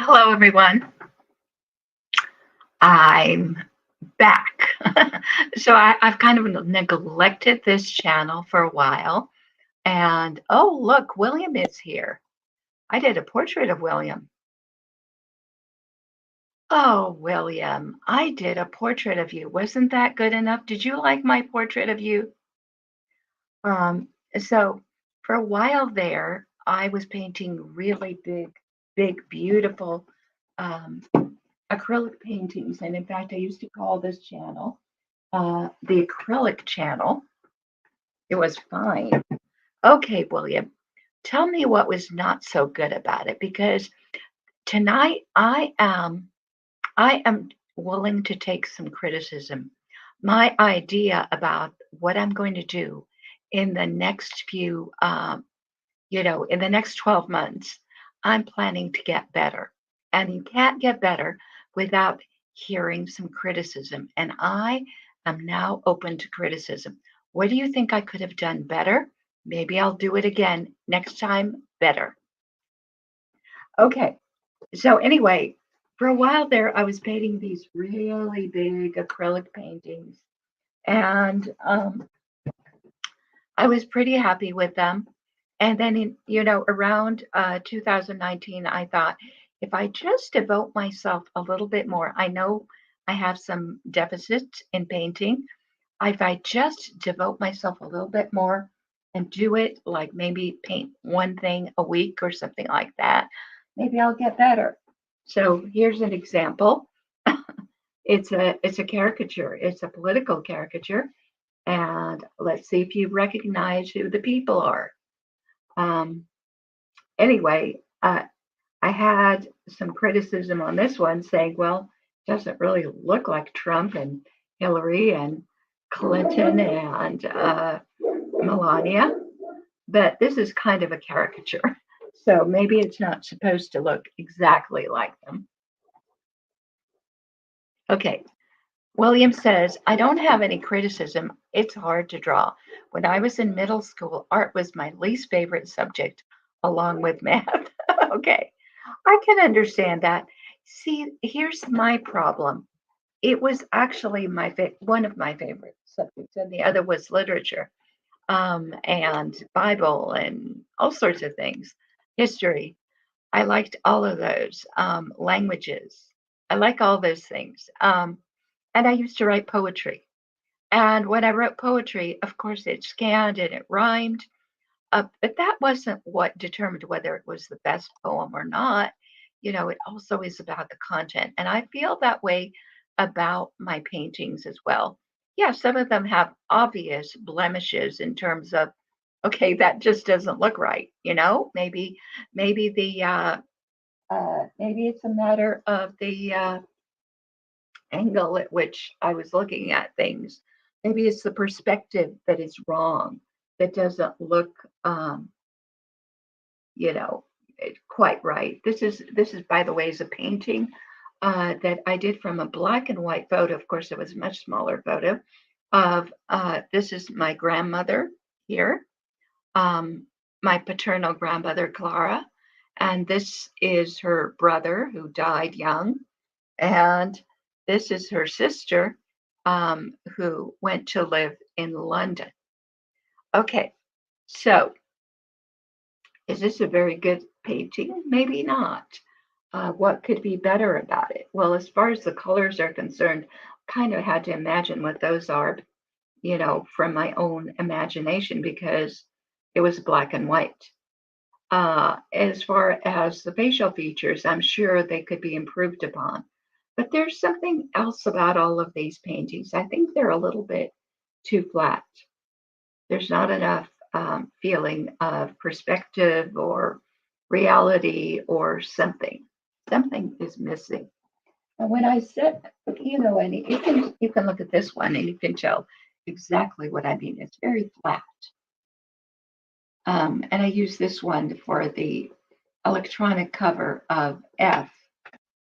Hello, everyone. I'm back. I've kind of neglected this channel for a while. And oh, look, William is here. I did a portrait of William. Oh, William, I did a portrait of you. Wasn't that good enough? Did you like my portrait of you? Um, so for a while there, I was painting really big, beautiful um, acrylic paintings. And in fact, I used to call this channel the acrylic channel. It was fine. Okay, William, tell me what was not so good about it because tonight I am willing to take some criticism. My idea about what I'm going to do in the next few in the next 12 months, I'm planning to get better. And you can't get better without hearing some criticism. And I am now open to criticism. What do you think I could have done better? Maybe I'll do it again next time better. Okay. So, anyway, for a while there, I was painting these really big acrylic paintings. And I was pretty happy with them. And then, around 2019, I thought if I just devote myself a little bit more, I know I have some deficits in painting. If I just devote myself a little bit more and do it, like maybe paint one thing a week or something like that, maybe I'll get better. So here's an example. It's a caricature. It's a political caricature, and let's see if you recognize who the people are. Um, anyway, I had some criticism on this one saying, well, it doesn't really look like Trump and Hillary and Clinton and Melania, but this is kind of a caricature. So maybe it's not supposed to look exactly like them. Okay. William says, I don't have any criticism. It's hard to draw. When I was in middle school, art was my least favorite subject, along with math. Okay. I can understand that. See, here's my problem. It was actually one of my favorite subjects, and the other was literature, and Bible, and all sorts of things. History. I liked all of those. Languages. I like all those things. And I used to write poetry. And when I wrote poetry, of course, it scanned and it rhymed. But that wasn't what determined whether it was the best poem or not. It also is about the content. And I feel that way about my paintings as well. Yeah, some of them have obvious blemishes in terms of, okay, that just doesn't look right. Maybe maybe it's a matter of the angle at which I was looking at things. Maybe it's the perspective that is wrong, that doesn't look you know, quite right. This is by the way is a painting that I did from a black and white photo. Of course, it was a much smaller photo of this is my grandmother here, my paternal grandmother Clara, and this is her brother who died young, and this is her sister who went to live in London. Okay, so is this a very good painting? Maybe not. What could be better about it? Well, as far as the colors are concerned, kind of had to imagine what those are, from my own imagination because it was black and white. As far as the facial features, I'm sure they could be improved upon. But there's something else about all of these paintings. I think they're a little bit too flat. There's not enough feeling of perspective or reality or something. Something is missing. And when I said, and you can look at this one and you can tell exactly what I mean. It's very flat. And I use this one for the electronic cover of F,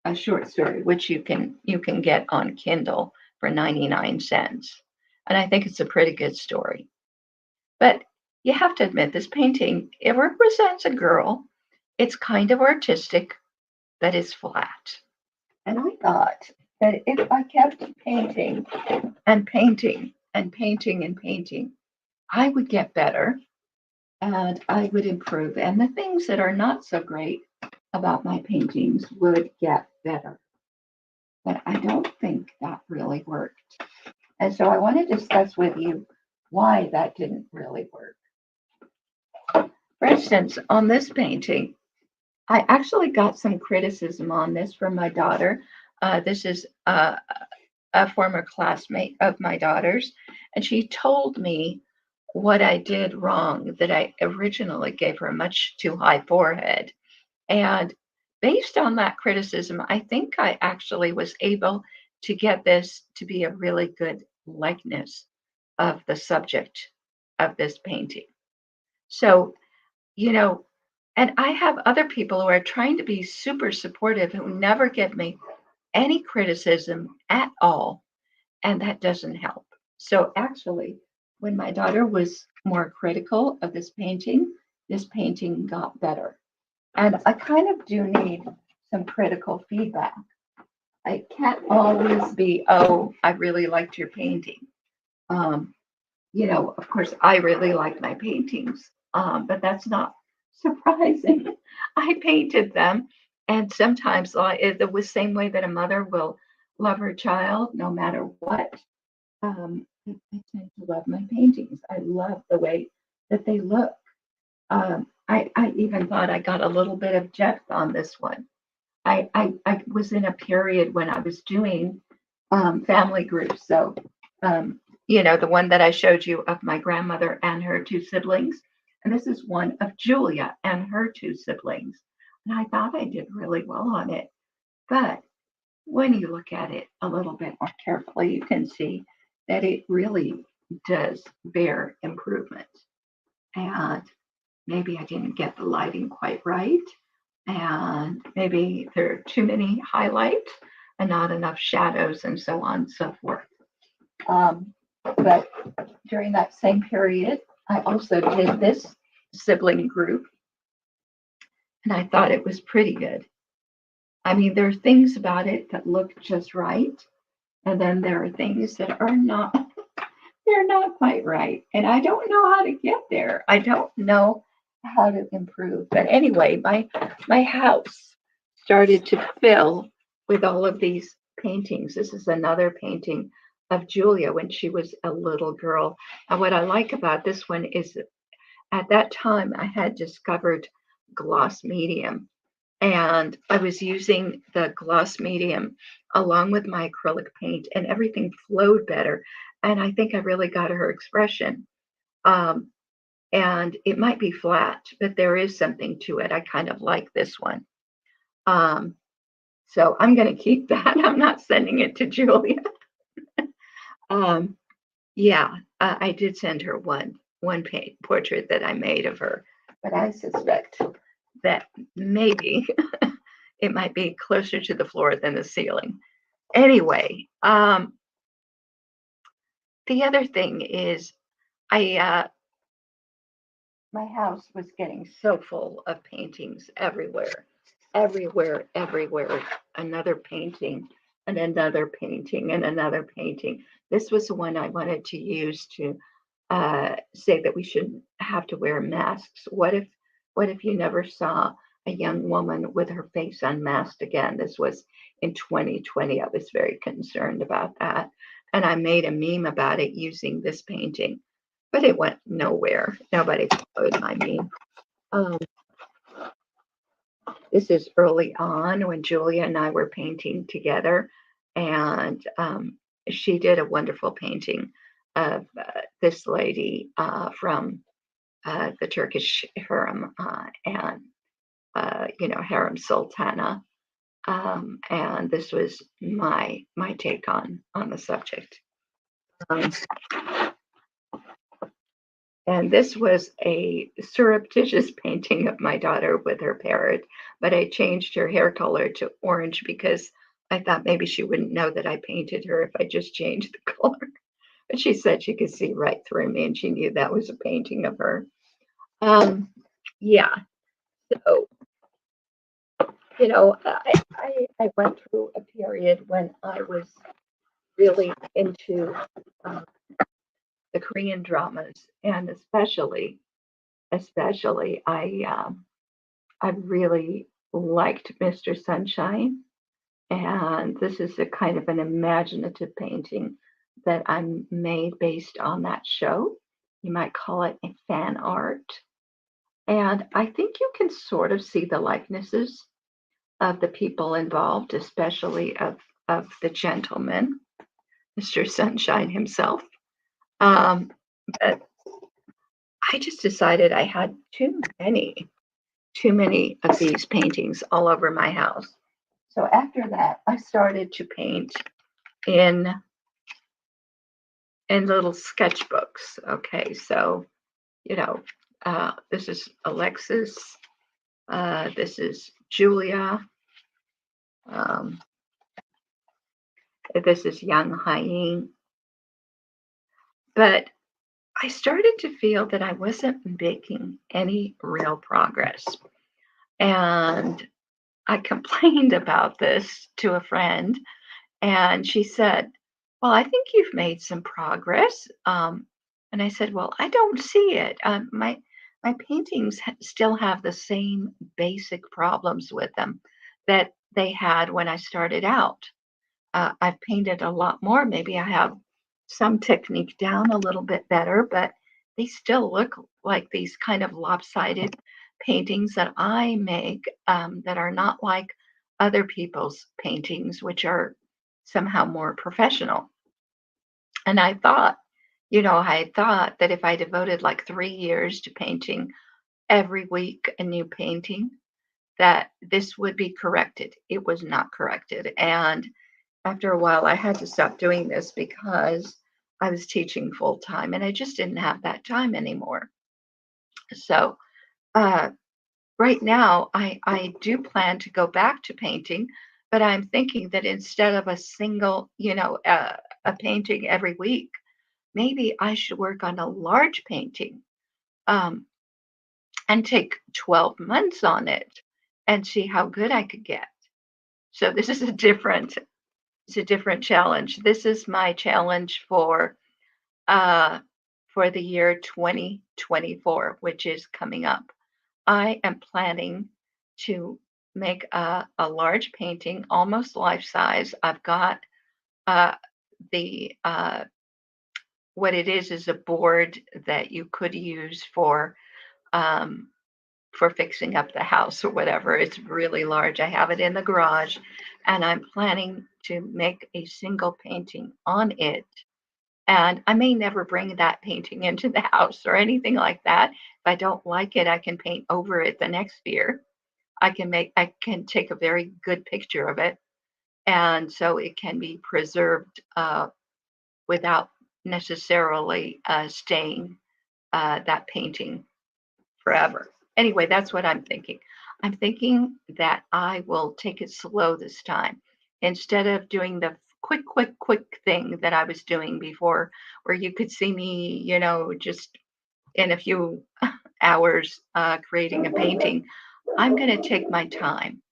a short story, which you can get on Kindle for 99 cents. And I think it's a pretty good story. But you have to admit, this painting, it represents a girl. It's kind of artistic. that is flat. And I thought that if I kept painting and painting and painting and painting, I would get better and I would improve. And the things that are not so great about my paintings would get better. But I don't think that really worked. And so I want to discuss with you why that didn't really work. For instance, on this painting, I actually got some criticism on this from my daughter. This is a former classmate of my daughter's, and she told me what I did wrong, that I originally gave her a much too high forehead. And based on that criticism, I think I actually was able to get this to be a really good likeness of the subject of this painting. So, you know, and I have other people who are trying to be super supportive who never give me any criticism at all, and that doesn't help. So, actually, when my daughter was more critical of this painting got better. And I kind of do need some critical feedback. I can't always be, oh, I really liked your painting. Um, of course, I really like my paintings, but that's not surprising. I painted them, and sometimes the same way that a mother will love her child no matter what. I tend to love my paintings. I love the way that they look. I even thought I got a little bit of depth on this one. I was in a period when I was doing family groups. So, the one that I showed you of my grandmother and her two siblings. And this is one of Julia and her two siblings. And I thought I did really well on it. But when you look at it a little bit more carefully, you can see that it really does bear improvement. And maybe I didn't get the lighting quite right. And maybe there are too many highlights and not enough shadows and so on and so forth. But during that same period, I also did this sibling group, and I thought it was pretty good. I mean, there are things about it that look just right, and then there are things that are not, they're not quite right. And I don't know how to get there. I don't know how to improve. But anyway, my house started to fill with all of these paintings. This is another painting of Julia when she was a little girl. And what I like about this one is at that time I had discovered gloss medium. And I was using the gloss medium along with my acrylic paint, and everything flowed better. And I think I really got her expression. And it might be flat, but there is something to it. I kind of like this one. So I'm going to keep that. I'm not sending it to Julia. Yeah, I did send her one portrait that I made of her, but I suspect that maybe it might be closer to the floor than the ceiling. Anyway, the other thing is my house was getting so full of paintings everywhere, everywhere, everywhere. Another painting and another painting and another painting. This was the one I wanted to use to say that we shouldn't have to wear masks. What if you never saw a young woman with her face unmasked again? This was in 2020. I was very concerned about that. And I made a meme about it using this painting, but it went nowhere. Nobody followed my meme. This is early on when Julia and I were painting together, and she did a wonderful painting of this lady from the Turkish harem and harem sultana, and this was my take on the subject. And this was a surreptitious painting of my daughter with her parrot, but I changed her hair color to orange because I thought maybe she wouldn't know that I painted her if I just changed the color. But she said she could see right through me and she knew that was a painting of her. Yeah, so I went through a period when I was really into uh, the Korean dramas, and especially, I really liked Mr. Sunshine, and this is a kind of an imaginative painting that I made based on that show. You might call it a fan art, and I think you can sort of see the likenesses of the people involved, especially of the gentleman, Mr. Sunshine himself. Um, but I just decided I had too many of these paintings all over my house. So after that, I started to paint in in little sketchbooks. Okay, so you know, this is Alexis. This is Julia. Um, this is Yang Haiying. But I started to feel that I wasn't making any real progress. And I complained about this to a friend, and she said, "Well, I think you've made some progress." And I said, "Well, I don't see it. My paintings still have the same basic problems with them that they had when I started out. I've painted a lot more. Maybe I have some technique down a little bit better, but they still look like these kind of lopsided paintings that I make that are not like other people's paintings, which are somehow more professional." And I thought that if I devoted like 3 years to painting every week a new painting, that this would be corrected. It was not corrected. And after a while, I had to stop doing this because I was teaching full time and I just didn't have that time anymore. So, uh, right now, I do plan to go back to painting, but I'm thinking that instead of a single, a painting every week, maybe I should work on a large painting um, and take 12 months on it and see how good I could get. So this is it's a different challenge. This is my challenge uh, for the year 2024, which is coming up. I am planning to make a large painting, almost life size. I've got uh, the what it is a board that you could use um, for fixing up the house or whatever. It's really large. I have it in the garage, and I'm planning to make a single painting on it. And I may never bring that painting into the house or anything like that. If I don't like it, I can paint over it the next year. I can take a very good picture of it, and so it can be preserved without necessarily staying that painting forever. Anyway, that's what I'm thinking. I'm thinking that I will take it slow this time instead of doing the quick thing that I was doing before, where you could see me, just in a few hours creating a painting. I'm going to take my time.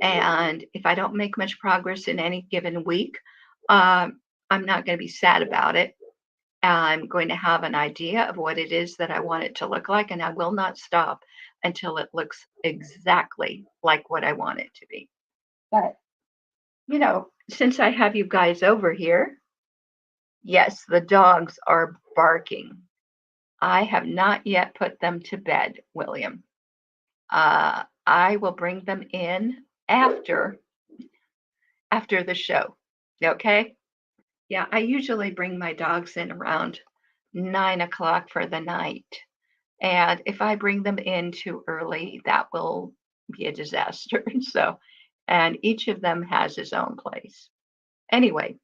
And if I don't make much progress in any given week, I'm not going to be sad about it. I'm going to have an idea of what it is that I want it to look like, and I will not stop until it looks exactly like what I want it to be. But, since I have you guys over here, yes, the dogs are barking. I have not yet put them to bed, William. I will bring them in after the show. Okay? Yeah, I usually bring my dogs in around 9 o'clock for the night. And if I bring them in too early, that will be a disaster. So, and each of them has his own place. Anyway,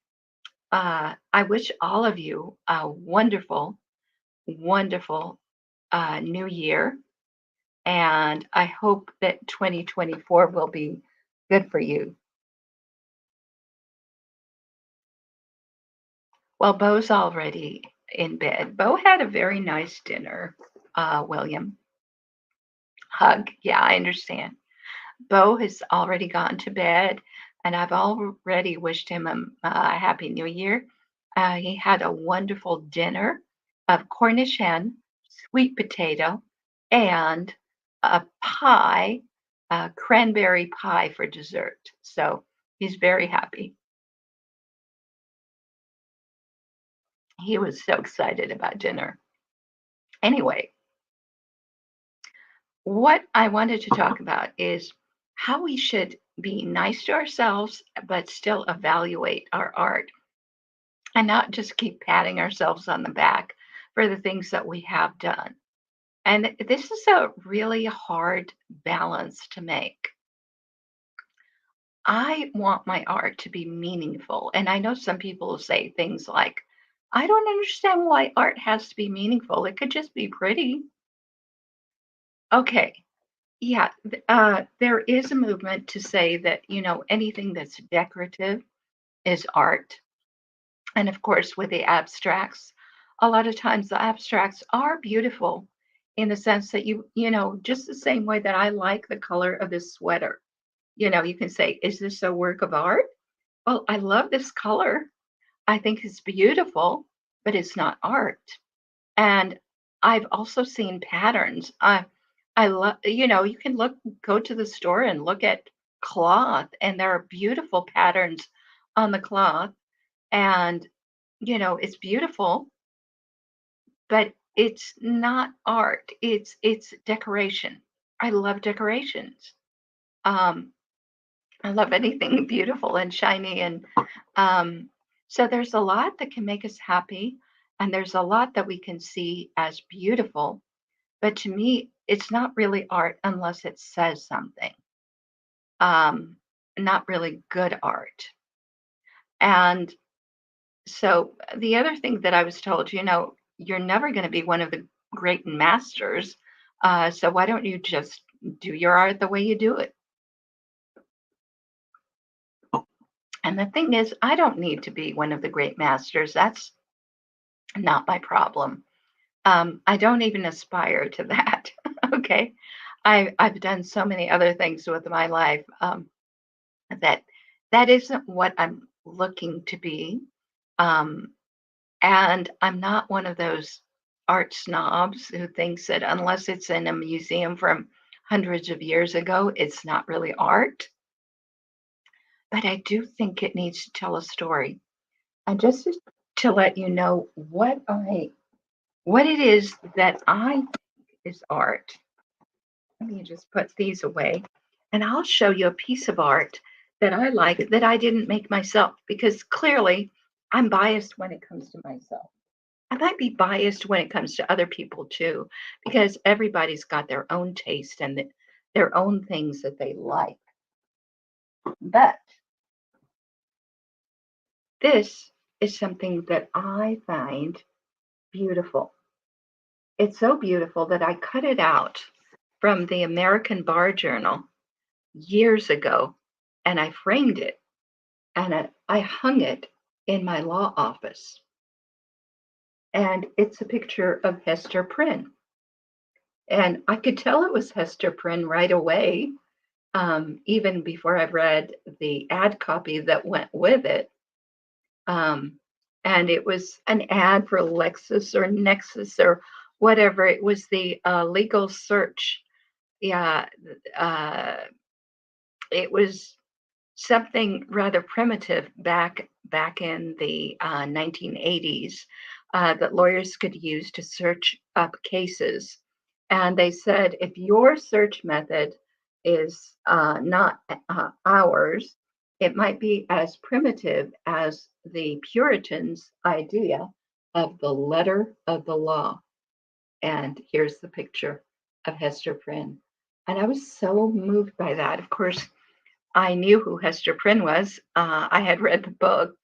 I wish all of you a wonderful, wonderful new year. And I hope that 2024 will be good for you. Well, Bo's already in bed. Bo had a very nice dinner, William. Hug. Yeah, I understand. Bo has already gone to bed, and I've already wished him a happy new year. He had a wonderful dinner of Cornish hen, sweet potato, and a pie, a cranberry pie for dessert. So he's very happy. He was so excited about dinner. Anyway, what I wanted to talk about is how we should be nice to ourselves, but still evaluate our art and not just keep patting ourselves on the back for the things that we have done. And this is a really hard balance to make. I want my art to be meaningful. And I know some people will say things like, I don't understand why art has to be meaningful. It could just be pretty. Okay. Yeah. There is a movement to say that, anything that's decorative is art. And of course, with the abstracts, a lot of times the abstracts are beautiful in the sense that just the same way that I like the color of this sweater. You can say, is this a work of art? Well, I love this color. I think it's beautiful, but it's not art. And I've also seen patterns. I love, you can go to the store and look at cloth, and there are beautiful patterns on the cloth. And, it's beautiful, but it's not art. It's decoration. I love decorations. Um, I love anything beautiful and shiny. And um, so there's a lot that can make us happy, and there's a lot that we can see as beautiful. But to me, it's not really art unless it says something. Um, Not really good art. And so the other thing that I was told, you're never going to be one of the great masters. So why don't you just do your art the way you do it? And the thing is, I don't need to be one of the great masters. That's not my problem. I don't even aspire to that. Okay. I've done so many other things with my life that that isn't what I'm looking to be. Um, And I'm not one of those art snobs who thinks that unless it's in a museum from hundreds of years ago, it's not really art. But I do think it needs to tell a story. And just to let you know what it is that I think is art, let me just put these away. And I'll show you a piece of art that I like that I didn't make myself because clearly I'm biased when it comes to myself. I might be biased when it comes to other people too, because everybody's got their own taste and their own things that they like. But this is something that I find beautiful. It's so beautiful that I cut it out from the American Bar Journal years ago and I framed it and I hung it in my law office. And it's a picture of Hester Prynne. And I could tell it was Hester Prynne right away, even before I read the ad copy that went with it. Um, and it was an ad for Lexus or Nexus or whatever. It was the legal search. Yeah, uh, it was something rather primitive back in the 1980s that lawyers could use to search up cases. And they said if your search method is not ours, it might be as primitive as the Puritans' idea of the letter of the law. And here's the picture of Hester Prynne. And I was so moved by that. Of course, I knew who Hester Prynne was. I had read the book,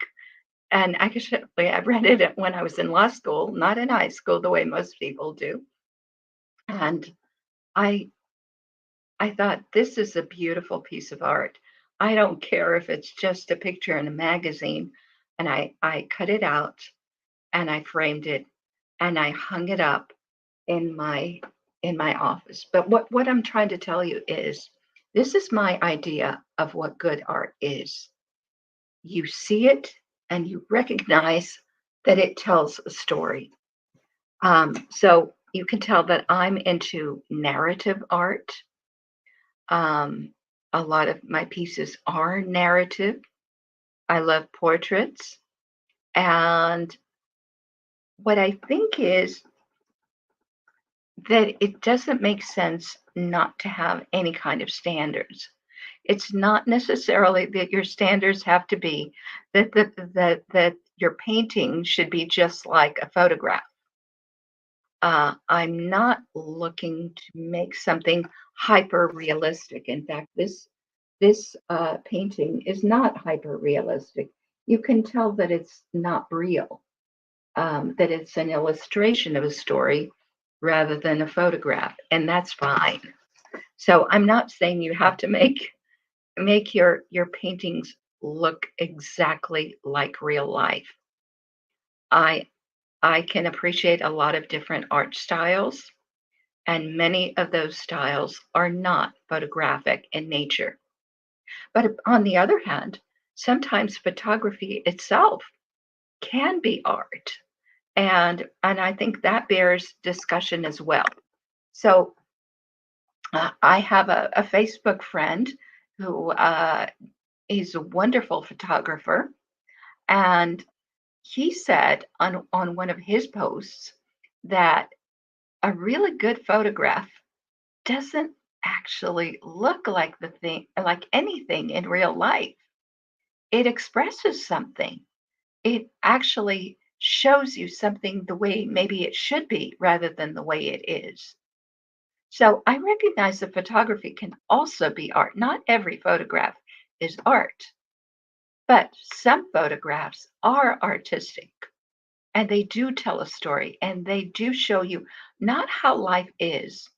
and actually, I read it when I was in law school, not in high school, the way most people do. And I, I thought this is a beautiful piece of art. I don't care if it's just a picture in a magazine. And I cut it out and I framed it and I hung it up in my office. But what I'm trying to tell you is This is my idea of what good art is. You see it and you recognize that it tells a story. So you can tell that I'm into narrative art. Um, a lot of my pieces are narrative. I love portraits. And what I think is that it doesn't make sense not to have any kind of standards. It's not necessarily that your standards have to be that your painting should be just like a photograph. I'm not looking to make something hyper realistic. In fact, this painting is not hyper realistic. You can tell that it's not real, that it's an illustration of a story rather than a photograph, and that's fine. So I'm not saying you have to make your paintings look exactly like real life. I I can appreciate a lot of different art styles, and many of those styles are not photographic in nature. But on the other hand, sometimes photography itself can be art. And I think that bears discussion as well. So I have a Facebook friend who is a wonderful photographer, and he said on one of his posts that a really good photograph doesn't actually look like the thing like anything in real life. It expresses something. It actually shows you something the way maybe it should be rather than the way it is. So I recognize that photography can also be art. Not every photograph is art, but some photographs are artistic and they do tell a story and they do show you not how life is,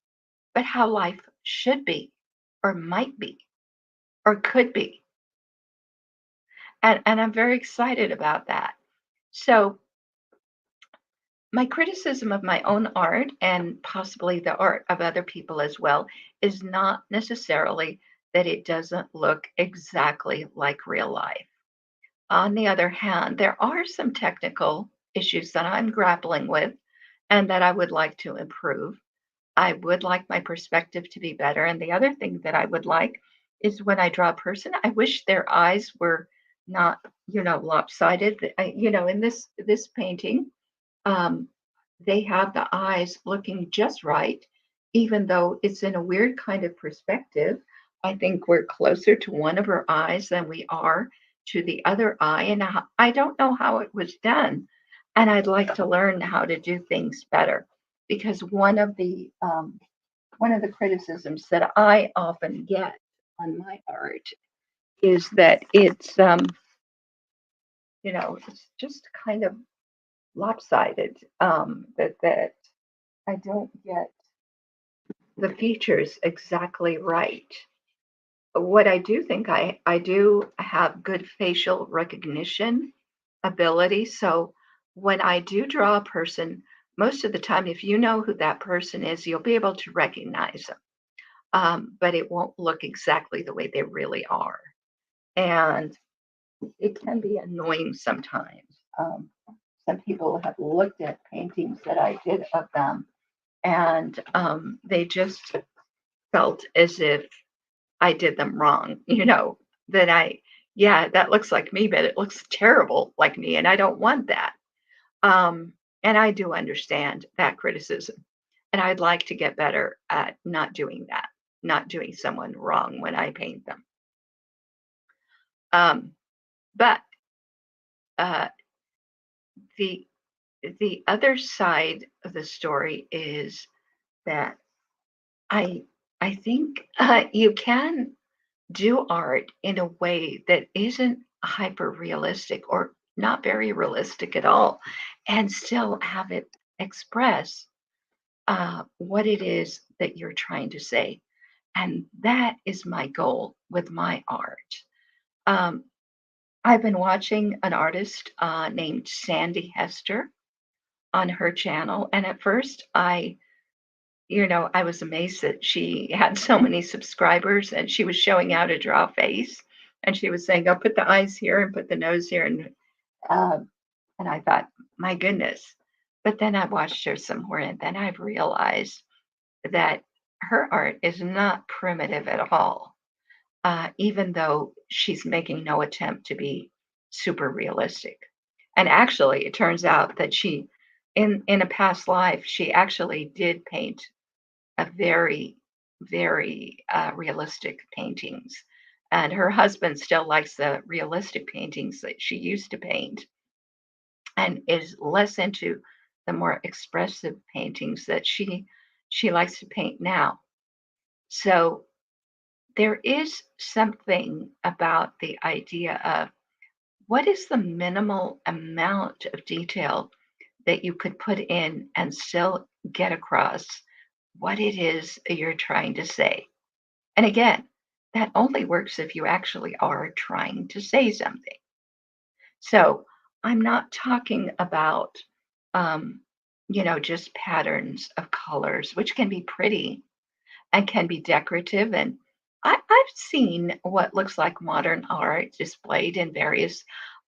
but how life should be or might be or could be. And I'm very excited about that. So my criticism of my own art and possibly the art of other people as well is not necessarily that it doesn't look exactly like real life. On the other hand, there are some technical issues that I'm grappling with and that I would like to improve. I would like my perspective to be better. And the other thing that I would like is when I draw a person, I wish their eyes were not, lopsided. In this painting, um, they have the eyes looking just right, even though it's in a weird kind of perspective. I think we're closer to one of her eyes than we are to the other eye. And I don't know how it was done. And I'd like to learn how to do things better because one of the criticisms that I often get on my art is that it's just kind of lopsided. That I don't get the features exactly right. What I do think I do have good facial recognition ability. So when I do draw a person, most of the time, if you know who that person is, you'll be able to recognize them. But it won't look exactly the way they really are. And it can be annoying sometimes. Some people have looked at paintings that I did of them and they just felt as if I did them wrong, that yeah, that looks like me, but it looks terrible like me, and I don't want that. And I do understand that criticism, and I'd like to get better at not doing that, not doing someone wrong when I paint them. Um, but uh, the the other side of the story is that I I think you can do art in a way that isn't hyper realistic or not very realistic at all, and still have it express what it is that you're trying to say. And that is my goal with my art. Um, I've been watching an artist named Sandy Hester on her channel, and at first I was amazed that she had so many subscribers and she was showing how to draw a face. And she was saying, "Oh, put the eyes here and put the nose here." Uh, and I thought, my goodness. But then I watched her some more and then I've realized that her art is not primitive at all, even though she's making no attempt to be super realistic. And actually, it turns out that in a past life, she actually did paint a very, very realistic paintings. And her husband still likes the realistic paintings that she used to paint and is less into the more expressive paintings that she likes to paint now. So there is something about the idea of what is the minimal amount of detail that you could put in and still get across what it is you're trying to say. And again, that only works if you actually are trying to say something. So I'm not talking about, um, just patterns of colors, which can be pretty and can be decorative. And I've seen what looks like modern art displayed in various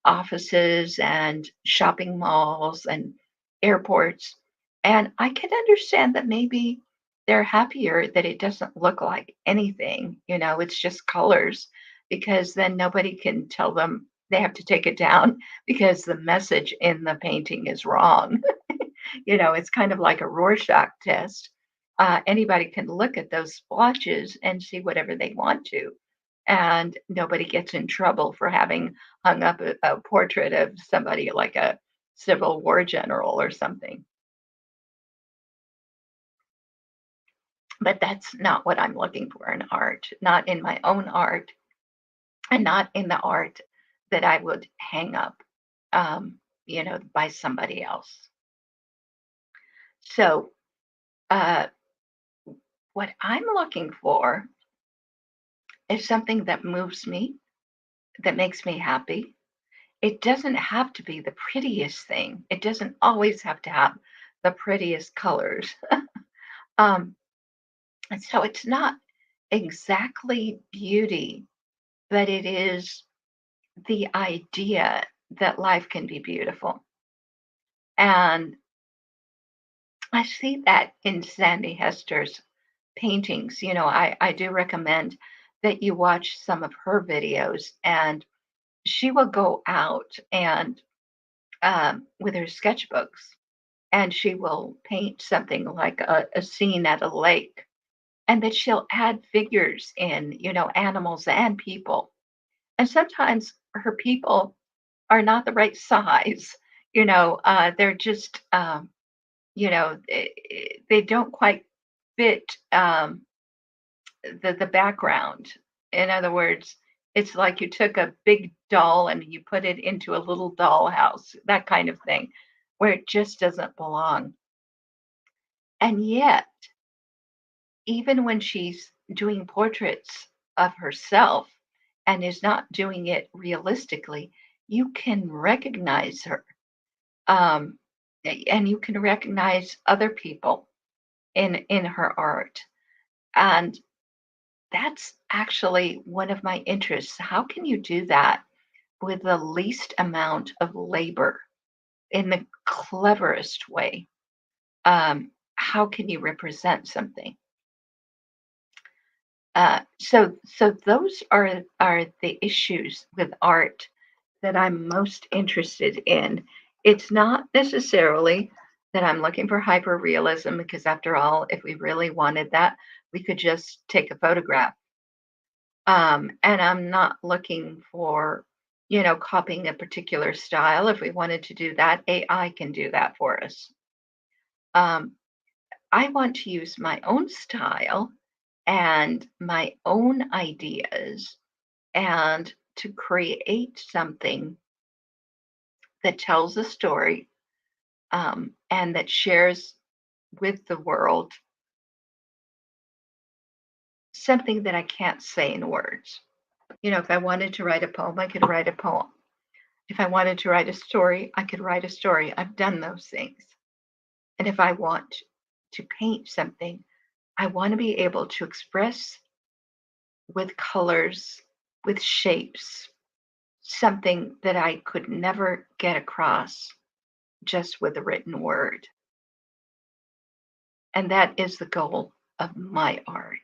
offices and shopping malls and airports. And I can understand that maybe they're happier that it doesn't look like anything, it's just colors, because then nobody can tell them they have to take it down because the message in the painting is wrong. It's kind of like a Rorschach test. Anybody can look at those splotches and see whatever they want to. And nobody gets in trouble for having hung up a portrait of somebody like a Civil War general or something. But that's not what I'm looking for in art, not in my own art, and not in the art that I would hang up, by somebody else. So, uh, what I'm looking for is something that moves me, that makes me happy. It doesn't have to be the prettiest thing. It doesn't always have to have the prettiest colors. um, and so it's not exactly beauty, but it is the idea that life can be beautiful. And I see that in Sandy Hester's paintings. I do recommend that you watch some of her videos, and she will go out and with her sketchbooks and she will paint something like a scene at a lake, and that she'll add figures in, animals and people. And sometimes her people are not the right size. They're just, they don't quite fit the background. In other words, it's like you took a big doll and you put it into a little doll house, that kind of thing, where it just doesn't belong. And yet, even when she's doing portraits of herself and is not doing it realistically, you can recognize her. Um, and you can recognize other people in her art. And that's actually one of my interests. How can you do that with the least amount of labor in the cleverest way? How can you represent something? So those are the issues with art that I'm most interested in. It's not necessarily that I'm looking for hyper realism, because after all, if we really wanted that, we could just take a photograph. And I'm not looking for, copying a particular style. If we wanted to do that, AI can do that for us. Um, I want to use my own style and my own ideas and to create something that tells a story, and that shares with the world something that I can't say in words. If I wanted to write a poem, I could write a poem. If I wanted to write a story, I could write a story. I've done those things. And if I want to paint something, I want to be able to express with colors, with shapes, something that I could never get across just with a written word. And that is the goal of my art.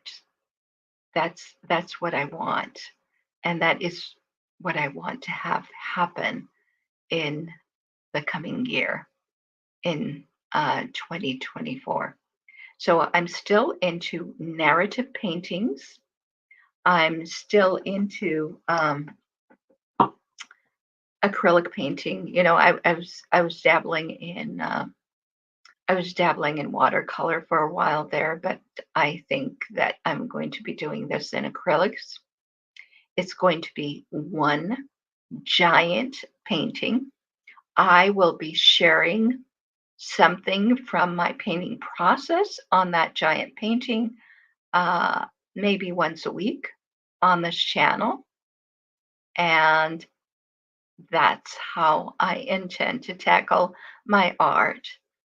That's what I want. And that is what I want to have happen in the coming year, in 2024. So I'm still into narrative paintings. I'm still into acrylic painting. You know, I was dabbling in watercolor for a while there, but I think that I'm going to be doing this in acrylics. It's going to be one giant painting. I will be sharing something from my painting process on that giant painting, uh, maybe once a week on this channel. And that's how I intend to tackle my art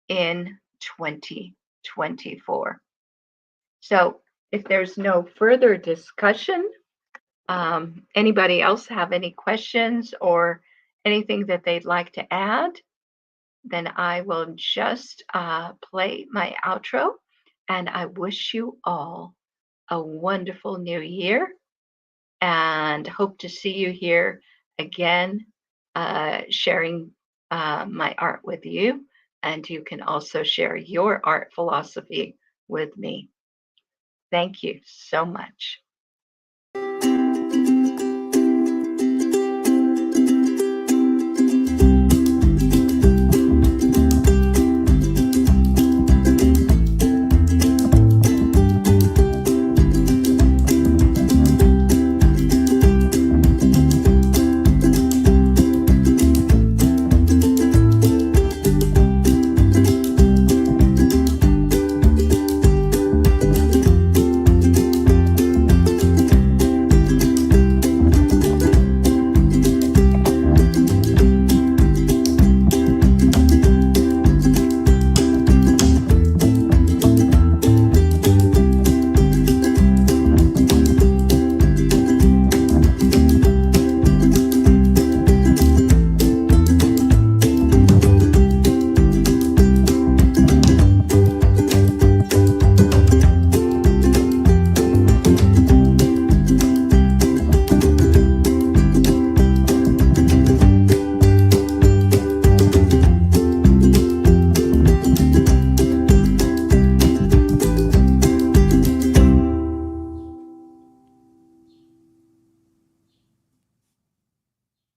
in 2024. So, if there's no further discussion, anybody else have any questions or anything that they'd like to add, then I will just play my outro. And I wish you all a wonderful new year and hope to see you here again, sharing my art with you. And you can also share your art philosophy with me. Thank you so much.